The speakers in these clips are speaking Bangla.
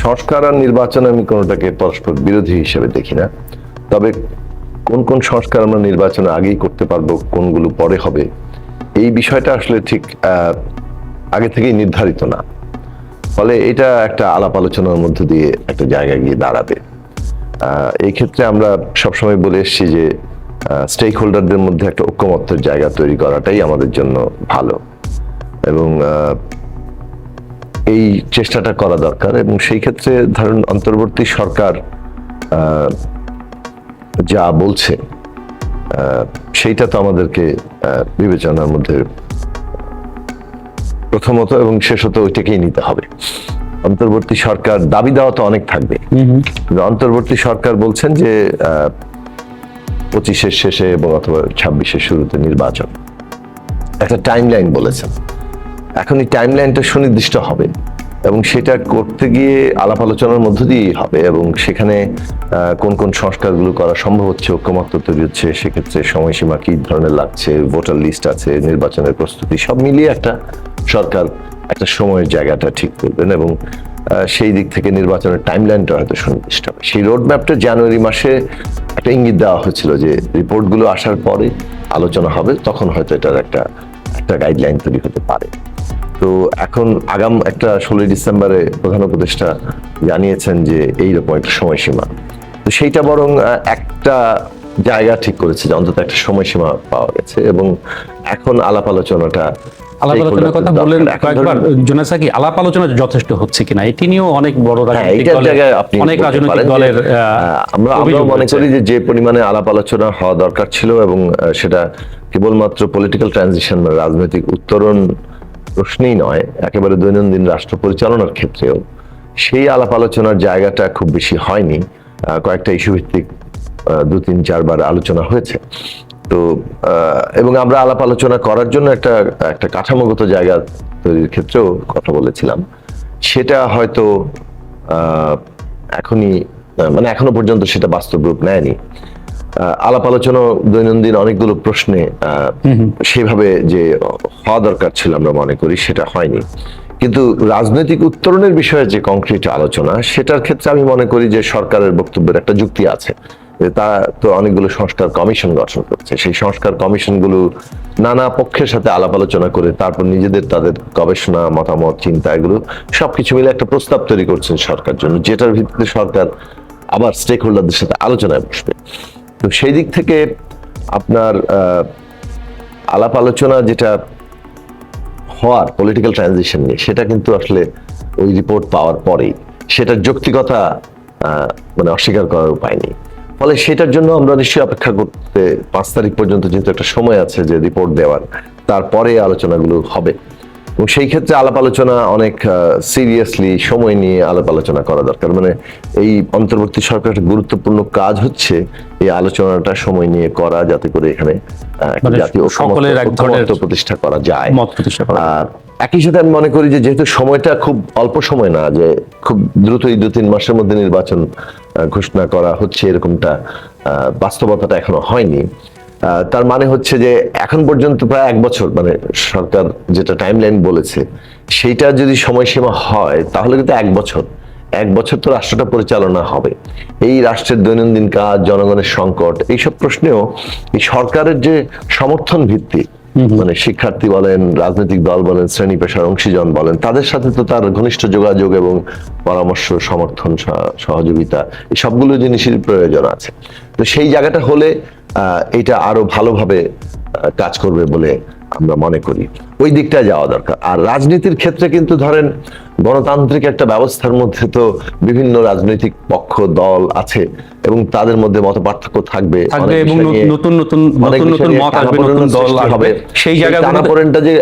সংস্কার আর নির্বাচন আমি কোনোটাকে পরস্পর বিরোধী হিসেবে দেখি না। তবে কোন কোন সংস্কার আমরা নির্বাচনের আগেই করতে পারবো, কোনগুলো পরে হবে, এই বিষয়টা আসলে ঠিক আগে থেকেই নির্ধারিত না। ফলে এটা একটা আলাপ আলোচনার মধ্য দিয়ে একটা জায়গায় গিয়ে দাঁড়াবে। এই ক্ষেত্রে আমরা সবসময় বলে এসেছি যে স্টেক হোল্ডারদের মধ্যে একটা ঐক্যমত্যের জায়গা তৈরি করাটাই আমাদের জন্য ভালো, এবং এই চেষ্টাটা করা দরকার। এবং সেই ক্ষেত্রে ধরুন অন্তর্বর্তী সরকার যা বলছে সেইটা তো আমাদেরকে বিবেচনার মধ্যে প্রথমত এবং শেষত ওইটাকেই নিতে হবে। অন্তর্বর্তী সরকার দাবি দেওয়া তো অনেক থাকবে, কিন্তু অন্তর্বর্তী সরকার বলছেন যে 25-এর শেষে এবং অথবা 26-এর শুরুতে নির্বাচন, একটা টাইম লাইন বলেছেন। এখন এই টাইম লাইনটা সুনির্দিষ্ট হবে এবং সেটা করতে গিয়ে আলাপ আলোচনার মধ্য দিয়েই হবে, এবং সেখানে কোন কোন সংস্কারগুলো করা সম্ভব হচ্ছে, ঐক্যমত্য তৈরি হচ্ছে, সেক্ষেত্রে সময়সীমা কি ধরনের লাগছে, ভোটার লিস্ট আছে, নির্বাচনের প্রস্তুতি, সব মিলিয়ে একটা সরকার একটা সময়ের জায়গাটা ঠিক করবেন, এবং সেই দিক থেকে নির্বাচনের টাইমলাইনটা হয়তো সুনির্দিষ্ট হবে। সেই রোড ম্যাপটা জানুয়ারি মাসে একটা ইঙ্গিত দেওয়া হয়েছিল যে রিপোর্টগুলো আসার পরে আলোচনা হবে, তখন হয়তো এটার একটা গাইডলাইন তৈরি হতে পারে। তো এখন আগাম একটা 16 ডিসেম্বরে প্রধান উপদেষ্টা জানিয়েছেন যে এইরকম একটা সময়সীমা, তো সেইটা বরং একটা জায়গা ঠিক করেছে যে অন্তত একটা সময়সীমা পাওয়া গেছে, এবং এখন আলাপ আলোচনার কথা বললেন কয়েকবার জোনাস কি আলাপ আলোচনা যথেষ্ট হচ্ছে কিনা এটি নিয়েও অনেক বড় অনেক রাজনৈতিক দলের আমরা মনে করি যে পরিমাণে আলাপ আলোচনা হওয়া দরকার ছিল, এবং সেটা কেবলমাত্র পলিটিক্যাল ট্রানজিশন বা রাজনৈতিক উত্তরণ প্রশ্নই নয়, একেবারে দৈনন্দিন রাষ্ট্র পরিচালনার ক্ষেত্রেও সেই আলাপ আলোচনার জায়গাটা খুব বেশি হয়নি। কয়েকটা ইস্যু ভিত্তিক 2-3-4 বার আলোচনা হয়েছে। তো এবং আমরা আলাপ আলোচনা করার জন্য একটা কাঠামোগত জায়গা তৈরির ক্ষেত্রেও কথা বলেছিলাম, সেটা হয়তো এখনো পর্যন্ত সেটা বাস্তব রূপ নেয়নি। আলাপ আলোচনা দৈনন্দিন অনেকগুলো প্রশ্নে সেভাবে যে হওয়া দরকার ছিল আমরা মনে করি সেটা হয়নি, কিন্তু রাজনৈতিক উত্তরণের বিষয়ে যে কংক্রিট আলোচনা, সেটার ক্ষেত্রে আমি মনে করি যে সরকারের বক্তব্যের একটা যুক্তি আছে। তা তো অনেকগুলো সংস্কার কমিশন গঠন করছে, সেই সংস্কার কমিশনগুলো নানা পক্ষের সাথে আলাপ আলোচনা করে তারপর নিজেদের তাদের গবেষণা, মতামত, চিন্তা, এগুলো সবকিছু মিলে একটা প্রস্তাব তৈরি করছেন সরকার জন্য, যেটার ভিত্তিতে সরকার আবার স্টেক হোল্ডারদের সাথে আলোচনায় বসবে। তো সেই দিক থেকে আপনার আলাপ আলোচনা যেটা হওয়ার পলিটিক্যাল ট্রানজিশন নিয়ে, সেটা কিন্তু আসলে ওই রিপোর্ট পাওয়ার পরেই সেটার যৌক্তিকতা অস্বীকার করার উপায় নেই। ফলে সেটার জন্য আমরা নিশ্চয়ই অপেক্ষা করতে 5 তারিখ পর্যন্ত যেহেতু একটা সময় আছে যে রিপোর্ট দেওয়ার, তারপরে আলোচনাগুলো হবে, এবং সেই ক্ষেত্রে আলাপ আলোচনা অনেক সিরিয়াসলি সময় নিয়ে আলাপ আলোচনা করা দরকার। এই অন্তর্বর্তী সরকারের গুরুত্বপূর্ণ কাজ হচ্ছে এই আলোচনাটা সময় নিয়ে করা, যাতে করে এখানে জাতীয় ঐক্যমত্য প্রতিষ্ঠা করা যায়। একই সাথে আমি মনে করি যে যেহেতু সময়টা খুব অল্প সময় না, যে খুব দ্রুত এই 2-3 মাসের মধ্যে নির্বাচন ঘোষণা করা হচ্ছে, এরকমটা বাস্তবতাটা এখনো হয়নি। তার মানে হচ্ছে যে এখন পর্যন্ত প্রায় 1 বছর, সরকার যেটা টাইমলাইন বলেছে সেইটা যদি সময়সীমা হয়, তাহলে কিন্তু 1 বছর তো রাষ্ট্রটা পরিচালনা হবে। এই রাষ্ট্রের দৈনন্দিন কাজ, জনগণের সংকট, এইসব প্রশ্নেও এই সরকারের যে সমর্থন ভিত্তি, শিক্ষার্থী বলেন, রাজনৈতিক দল বলেন, শ্রেণী পেশার অংশীজন বলেন, তাদের সাথে তো তার ঘনিষ্ঠ যোগাযোগ এবং পরামর্শ, সমর্থন, সহযোগিতা, এই সবগুলো জিনিসের প্রয়োজন আছে। তো সেই জায়গাটা হলে এটা আরো ভালোভাবে কাজ করবে বলে আমরা মনে করি, ওই দিকটা যাওয়া দরকার। আর রাজনীতির ক্ষেত্রে কিন্তু ধরেন গণতান্ত্রিক একটা ব্যবস্থার মধ্যে তো বিভিন্ন রাজনৈতিক পক্ষ, দল আছে, এবং তাদের মধ্যে মত পার্থক্য থাকবে, এবং নতুন মত আসবে, নতুন দল হবে। সেই টানাপোড়েনটা যে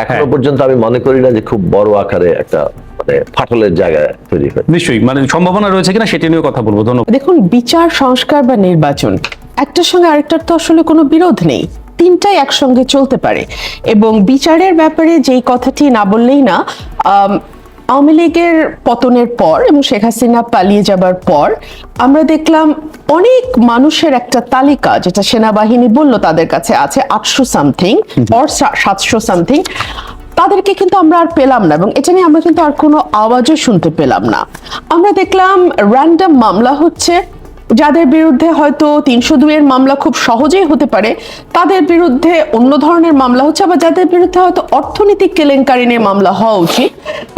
এখনো পর্যন্ত আমি মনে করি না যে খুব বড় আকারে একটা ফাটলের জায়গা তৈরি হয়। নিশ্চয়ই সম্ভাবনা রয়েছে কিনা সেটা নিয়ে কথা বলবো। ধন্যবাদ। দেখুন, বিচার, সংস্কার বা নির্বাচন, একটার সঙ্গে আরেকটার তো আসলে কোনো বিরোধ নেই, তিনটাই একসঙ্গে চলতে পারে। এবং বিচারের ব্যাপারে যেই কথাটি না বললেই না, আওয়ামী লীগের পতনের পর এবং শেখ হাসিনা পালিয়ে যাবার পর আমরা দেখলাম অনেক মানুষের একটা তালিকা, যেটা সেনাবাহিনী বলল তাদের কাছে আছে 800 সামথিং or 700 সামথিং, তাদেরকে কিন্তু আমরা আর পেলাম না, এবং এটা নিয়ে আমরা কিন্তু আর কোনো আওয়াজও শুনতে পেলাম না। আমরা দেখলাম র্যান্ডম মামলা হচ্ছে, যাদের বিরুদ্ধে হয়তো 302 এর মামলা খুব সহজেই হতে পারে তাদের বিরুদ্ধে অন্য ধরনের মামলা হচ্ছে, আবার যাদের বিরুদ্ধে হয়তো অর্থনৈতিক কেলেঙ্কারি নিয়ে মামলা হওয়া উচিত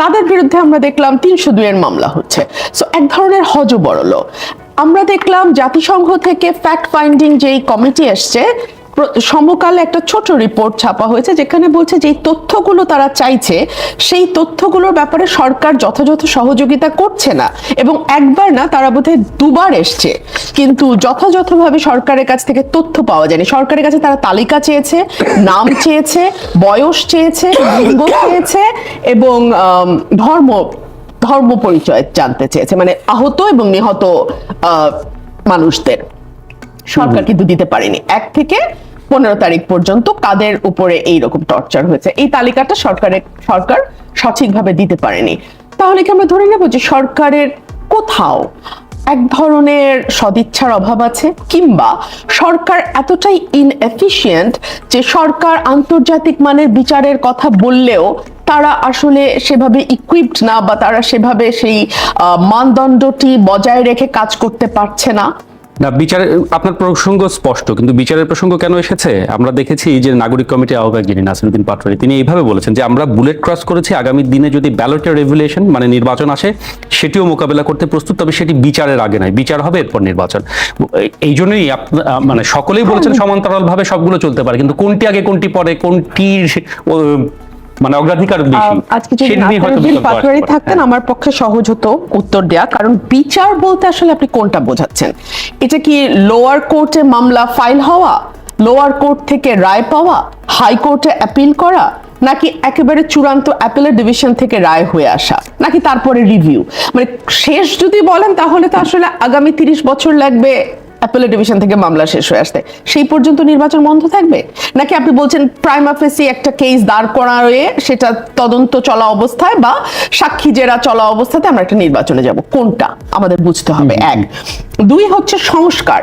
তাদের বিরুদ্ধে আমরা দেখলাম 302 এর মামলা হচ্ছে। সো এক ধরনের হযবরল। আমরা দেখলাম জাতিসংঘ থেকে ফ্যাক্ট ফাইন্ডিং যেই কমিটি এসছে, সমকালে একটা ছোট রিপোর্ট ছাপা হয়েছে যেখানে বলছে যে তথ্যগুলো তারা চাইছে সেই তথ্যগুলোর ব্যাপারে সরকার যথাযথ সহযোগিতা করছে না, এবং একবার না তারা বোধহয় দুবার এসছে কিন্তু যথাযথভাবে সরকারের কাছ থেকে তথ্য পাওয়া যায়নি। সরকারের কাছে তারা তালিকা চেয়েছে, নাম চেয়েছে, বয়স চেয়েছে, লিঙ্গ চেয়েছে এবং ধর্ম পরিচয় জানতে চেয়েছে, মানে আহত এবং নিহত মানুষদের। সরকার কিন্তু দিতে পারেনি। 1 থেকে 15 তারিখ পর্যন্ত কাদের উপরে এইরকম টর্চার হয়েছে এই তালিকাটা সরকার সঠিকভাবে দিতে পারেনি। তাহলে কি আমরা ধরে নেব যে সরকারের কোথাও এক ধরনের সদিচ্ছার অভাব আছে, কিংবা সরকার এতটাই ইনএফিশিয়েন্ট যে সরকার আন্তর্জাতিক মানের বিচারের কথা বললেও তারা আসলে সেভাবে ইকুইপড না, বা তারা সেভাবে সেই মানদণ্ডটি বজায় রেখে কাজ করতে পারছে না? না, বিচারের আপনার প্রসঙ্গ স্পষ্ট, কিন্তু বিচারের প্রসঙ্গ কেন এসেছে আমরা দেখেছি যে নাগরিক কমিটির আহ্বায়ক যিনি নাসিরউদ্দিন পাটোয়ারি, তিনি এইভাবে বলেছেন যে আমরা বুলেট ক্রস করেছি, আগামী দিনে যদি ব্যালটের রেভুলেশন মানে নির্বাচন আসে সেটিও মোকাবেলা করতে প্রস্তুত, তবে সেটি বিচারের আগে নয়, বিচার হবে এরপর নির্বাচন। এই জন্যই মানে সকলেই বলেছেন সমান্তরালভাবে সবগুলো চলতে পারে, কিন্তু কোনটি আগে কোনটি পরে, কোনটির মানে অগ্রাধিকার বেশি, আজকে যদি নাসিরউদ্দিন পাটোয়ারি থাকতেন আমার পক্ষে সহজ হতো উত্তর দেয়া। কারণ বিচার বলতে আসলে আপনি কোনটা বোঝাচ্ছেন? এটা কি লোয়ার কোর্টে মামলা ফাইল হওয়া, লোয়ার কোর্ট থেকে রায় পাওয়া, হাইকোর্টে অ্যাপিল করা, নাকি একেবারে চূড়ান্ত অ্যাপিলের ডিভিশন থেকে রায় হয়ে আসা, নাকি তারপরে রিভিউ? মানে শেষ যদি বলেন তাহলে তো আসলে আগামী 30 বছর লাগবে অ্যাপিলের ডিভিশন থেকে মামলা শেষ হয়ে আসতে, সেই পর্যন্ত নির্বাচন বন্ধ থাকবে? নাকি আপনি বলছেন প্রাইমা ফেসি একটা কেস দাঁড় করায়ে সেটা তদন্ত চলা অবস্থায় বা সাক্ষী জেরা চলা অবস্থাতে আমরা একটা নির্বাচনে যাব? কোনটা আমাদের বুঝতে হবে। 1 2 হচ্ছে সংস্কার।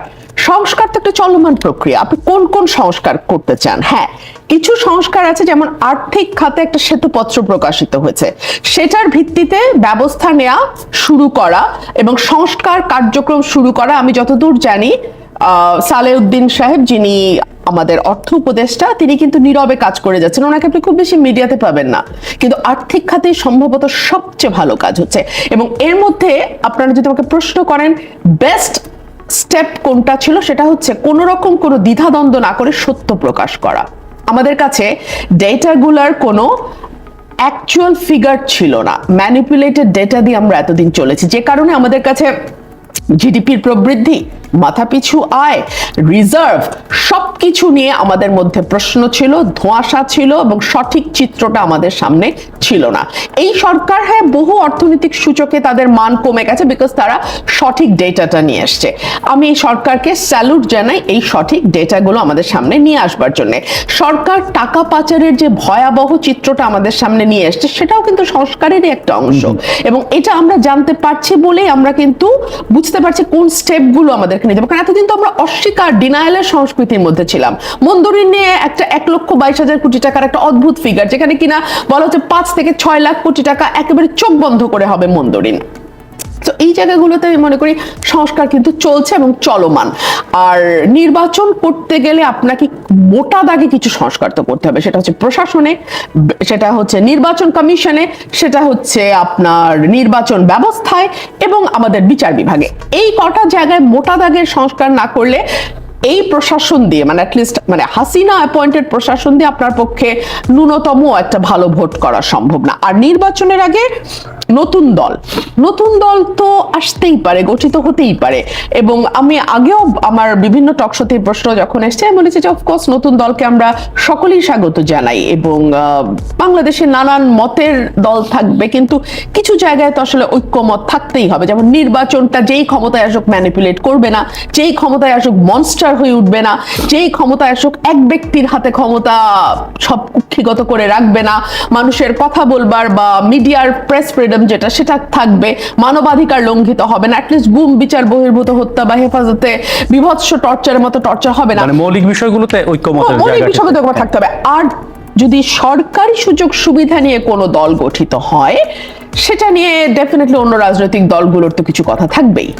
সংস্কার তো একটা চলমান প্রক্রিয়া, আপনি কোন কোন সংস্কার করতে চান? হ্যাঁ, কিছু সংস্কার আছে, যেমন আর্থিক খাতে একটা শ্বেতপত্র প্রকাশিত হয়েছে, সেটার ভিত্তিতে ব্যবস্থা নেওয়া শুরু করা এবং সংস্কার কার্যক্রম শুরু করা। আমি যতদূর জানি সালেউদ্দিন সাহেব, যিনি আমাদের অর্থ উপদেষ্টা, তিনি কিন্তু নীরবে কাজ করে যাচ্ছেন, ওনাকে আপনি খুব বেশি মিডিয়াতে পাবেন না, কিন্তু আর্থিক খাতে সম্ভবত সবচেয়ে ভালো কাজ হচ্ছে। এবং এর মধ্যে আপনারা যদি আমাকে প্রশ্ন করেন বেস্ট স্টেপ কোনটা ছিল, সেটা হচ্ছে কোনো রকম কোনো দ্বিধাদ্বন্দ্ব না করে সত্য প্রকাশ করা। আমাদের কাছে ডেটাগুলার কোনো অ্যাকচুয়াল ফিগার ছিল না, ম্যানিপুলেটেড ডেটা দিয়ে আমরা এতদিন চলেছি, যে কারণে আমাদের কাছে জিডিপির প্রবৃদ্ধি, মাথাপিছু আয়, রিজার্ভ সবকিছু নিয়ে আমাদের মধ্যে প্রশ্ন ছিল, ধোঁয়াশা ছিল এবং সঠিক চিত্রটা আমাদের সামনে ছিল না। এই সরকার, হ্যাঁ, বহু অর্থনৈতিক সূচকে তাদের মান কমে গেছে বিকজ তারা সঠিক ডেটাটা নিয়ে আসছে। আমি এই সরকারকে স্যালুট জানাই এই সঠিক ডেটাগুলো আমাদের সামনে নিয়ে আসবার জন্য। সরকার টাকা পাচারের যে ভয়াবহ চিত্রটা আমাদের সামনে নিয়ে আসছে সেটাও কিন্তু সংস্কারেরই একটা অংশ, এবং এটা আমরা জানতে পারছি বলেই আমরা কিন্তু বুঝতে পারছি কোন স্টেপগুলো আমাদের নিতে হবে। কারণ এতদিন তো আমরা অস্বীকার, ডিনায়ালের সংস্কৃতির মধ্যে ছিলাম। মন্দুরিন নিয়ে একটা 1,22,000 কোটি টাকার একটা অদ্ভুত ফিগার, যেখানে কিনা বলা হচ্ছে 5 থেকে 6 লাখ কোটি টাকা একেবারে চোখ বন্ধ করে হবে মন্দুরিন। তো এই জায়গাগুলোতে আমি মনে করি সংস্কার কিন্তু চলছে এবং চলমান। আর নির্বাচন করতে গেলে আপনাকে মোটা দাগে কিছু সংস্কার তো করতে হবে, সেটা হচ্ছে প্রশাসনে, সেটা হচ্ছে নির্বাচন কমিশনে, সেটা হচ্ছে আপনার নির্বাচন ব্যবস্থায় এবং আমাদের বিচার বিভাগে। এই কটা জায়গায় মোটা দাগের সংস্কার না করলে এই প্রশাসন দিয়ে, মানে অ্যাটলিস্ট মানে হাসিনা অ্যাপয়েন্টেড প্রশাসন দিয়ে আপনার পক্ষে ন্যূনতম একটা ভালো ভোট করা সম্ভব না। আর নির্বাচনের আগে নতুন দল তো আসতেই পারে, গঠিত হতেই পারে। এবং আমি আগেও আমার বিভিন্ন টকশোতে প্রশ্ন যখন এসছে আমি বলেছি যে অফকোর্স নতুন দলকে আমরা সকলেই স্বাগত জানাই, এবং বাংলাদেশে নানান মতের দল থাকবে, কিন্তু কিছু জায়গায় তো আসলে ঐক্যমত থাকতেই হবে। যেমন নির্বাচনটা যেই ক্ষমতায় আসুক ম্যানিপুলেট করবে না, যেই ক্ষমতায় আসুক মনস্টার হয়ে উঠবে না, যেই ক্ষমতায় আসুক এক ব্যক্তির হাতে ক্ষমতা সব কুক্ষিগত করে রাখবে না, মানুষের কথা বলবার বা মিডিয়ার প্রেস ফ্রিডম যেটা সেটা থাকবে, মানবাধিকার লঙ্ঘিত হবে না, অ্যাটলিস্ট গুম বিচার বহির্ভূত হত্যা বা হেফাজতে বিভৎস টর্চারের মতো টর্চার হবে না, মানে মৌলিক বিষয়গুলোতে ঐক্যমতের মৌলিক বিষয়গুলোতে থাকতে হবে। আর যদি সরকারি সুযোগ সুবিধা নিয়ে কোনো দল গঠিত হয়, সেটা নিয়ে ডেফিনেটলি অন্য রাজনৈতিক দলগুলোর তো কিছু কথা থাকবেই।